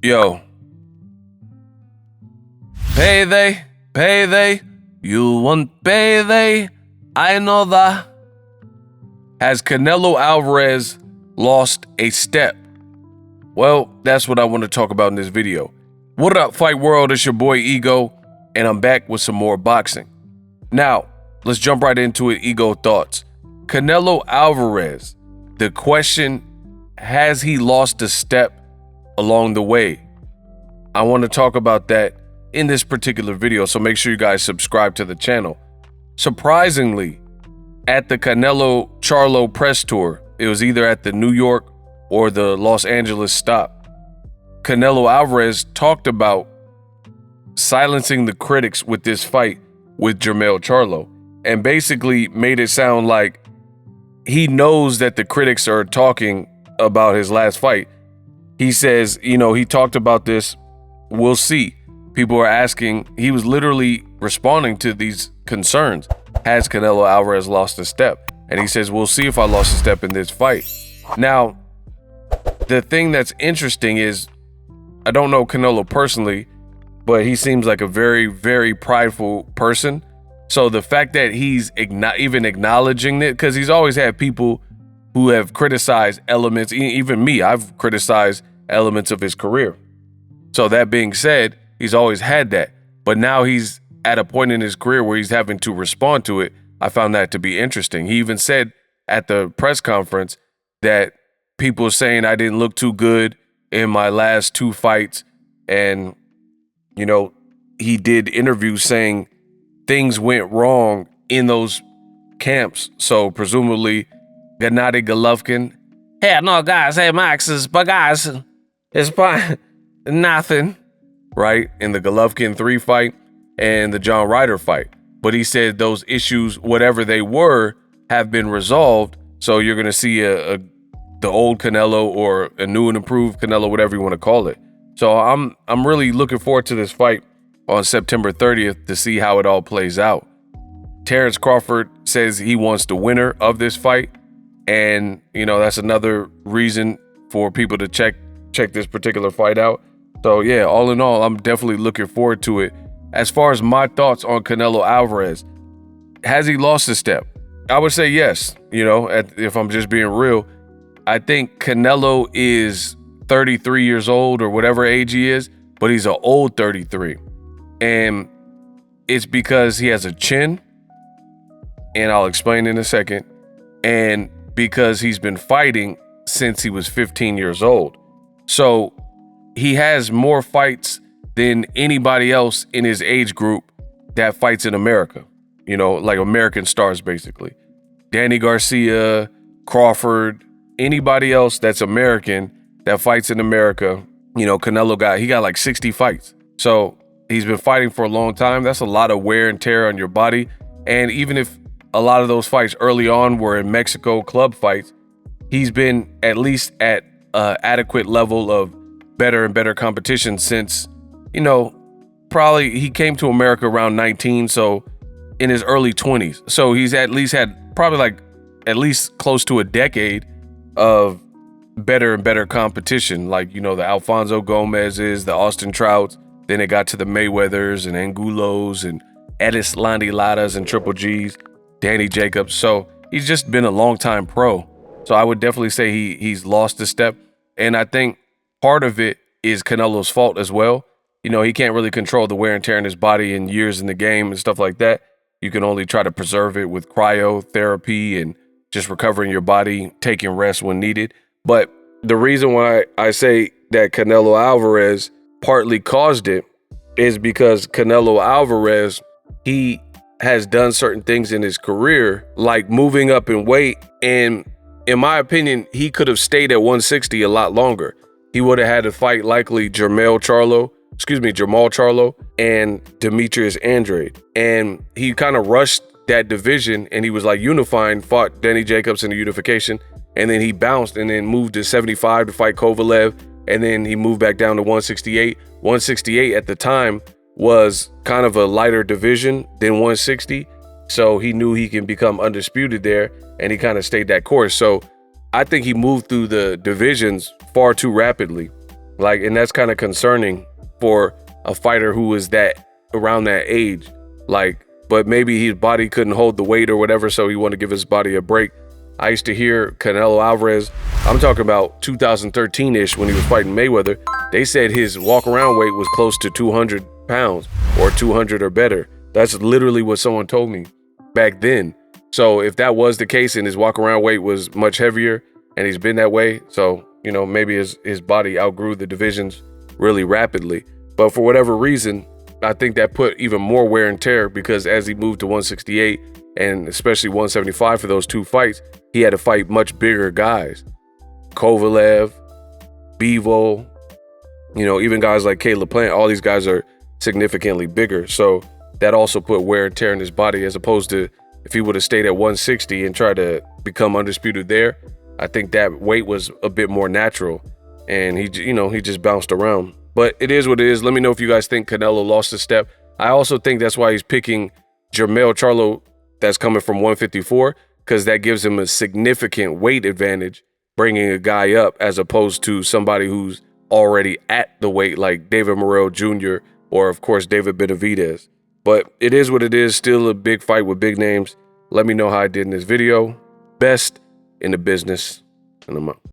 Yo. Payday, you want payday, I know that. Has Canelo Alvarez lost a step? Well, that's what I want to talk about in this video. What up, Fight World? It's your boy Ego, and I'm back with some more boxing. Now, let's jump right into it. Ego thoughts. Canelo Alvarez, the question, has he lost a step along the way? I want to talk about that in this particular video, so make sure you guys subscribe to the channel. Surprisingly, at the Canelo Charlo press tour, it was either at the New York or the Los Angeles stop, Canelo Alvarez talked about silencing the critics with this fight with Jermell Charlo, and basically made it sound like he knows that the critics are talking about his last fight. He says, he talked about this, we'll see. People are asking, he was literally responding to these concerns. Has Canelo Alvarez lost a step? And he says, we'll see if I lost a step in this fight. Now, the thing that's interesting is, I don't know Canelo personally, but he seems like a very, very prideful person. So the fact that he's even acknowledging it, because he's always had people who have criticized elements, even me, I've criticized elements of his career. So that being said, he's always had that. But now he's at a point in his career where he's having to respond to it. I found that to be interesting. He even said at the press conference that people are saying I didn't look too good in my last two fights. And, he did interviews saying things went wrong in those camps. So presumably, Gennady Golovkin, hey, no, guys, hey, Max, but guys, it's fine. Nothing. Right? In the Golovkin 3 fight and the John Ryder fight. But he said those issues, whatever they were, have been resolved. So you're going to see the old Canelo or a new and improved Canelo, whatever you want to call it. So I'm really looking forward to this fight on September 30th to see how it all plays out. Terrence Crawford says he wants the winner of this fight. And, that's another reason for people to check this particular fight out. So yeah, all in all, I'm definitely looking forward to it. As far as my thoughts on Canelo Alvarez, has he lost a step? I would say yes. If I'm just being real, I think Canelo is 33 years old or whatever age he is, but he's an old 33. And it's because he has a chin, and I'll explain in a second, and because he's been fighting since he was 15 years old. So he has more fights than anybody else in his age group that fights in America. Like American stars, basically. Danny Garcia, Crawford, anybody else that's American that fights in America, Canelo got like 60 fights. So he's been fighting for a long time. That's a lot of wear and tear on your body. And even if a lot of those fights early on were in Mexico club fights, he's been at least at an adequate level of better and better competition since, probably he came to America around 19, so in his early 20s. So he's at least had probably at least close to a decade of better and better competition, like, the Alfonso Gomez's, the Austin Trouts, then it got to the Mayweathers and Angulos and Edis Landilatas and Triple G's, Danny Jacobs. So he's just been a long time pro. So I would definitely say he's lost a step. And I think part of it is Canelo's fault as well. He can't really control the wear and tear in his body and years in the game and stuff like that. You can only try to preserve it with cryotherapy and just recovering your body, taking rest when needed. But the reason why I say that Canelo Alvarez partly caused it is because Canelo Alvarez, he has done certain things in his career, like moving up in weight. And in my opinion, he could have stayed at 160 a lot longer. He would have had to fight likely Jermell Charlo and Demetrius Andrade. And he kind of rushed that division, and he was like unifying, fought Danny Jacobs in the unification, and then he bounced and then moved to 75 to fight Kovalev, and then he moved back down to 168. 168 at the time was kind of a lighter division than 160, so he knew he can become undisputed there, and he kind of stayed that course. So I think he moved through the divisions far too rapidly. Like, and that's kind of concerning for a fighter who is that around that age. Like, but maybe his body couldn't hold the weight or whatever, so he wanted to give his body a break. I used to hear Canelo Alvarez, I'm talking about 2013-ish when he was fighting Mayweather, they said his walk-around weight was close to 200 pounds or 200 or better. That's literally what someone told me back then. So if that was the case and his walk-around weight was much heavier and he's been that way, so, you know, maybe his body outgrew the divisions really rapidly. But for whatever reason, I think that put even more wear and tear, because as he moved to 168 and especially 175 for those two fights, he had to fight much bigger guys. Kovalev, Bivol, you know, even guys like Caleb Plant, all these guys are significantly bigger. So that also put wear and tear in his body, as opposed to if he would have stayed at 160 and tried to become undisputed there. I think that weight was a bit more natural, and he just bounced around. But it is what it is. Let me know if you guys think Canelo lost a step. I also think that's why he's picking Jermell Charlo, that's coming from 154, because that gives him a significant weight advantage, bringing a guy up as opposed to somebody who's already at the weight like David Morrell Jr. or, of course, David Benavidez. But it is what it is. Still a big fight with big names. Let me know how I did in this video. Best in the business, and I'm out.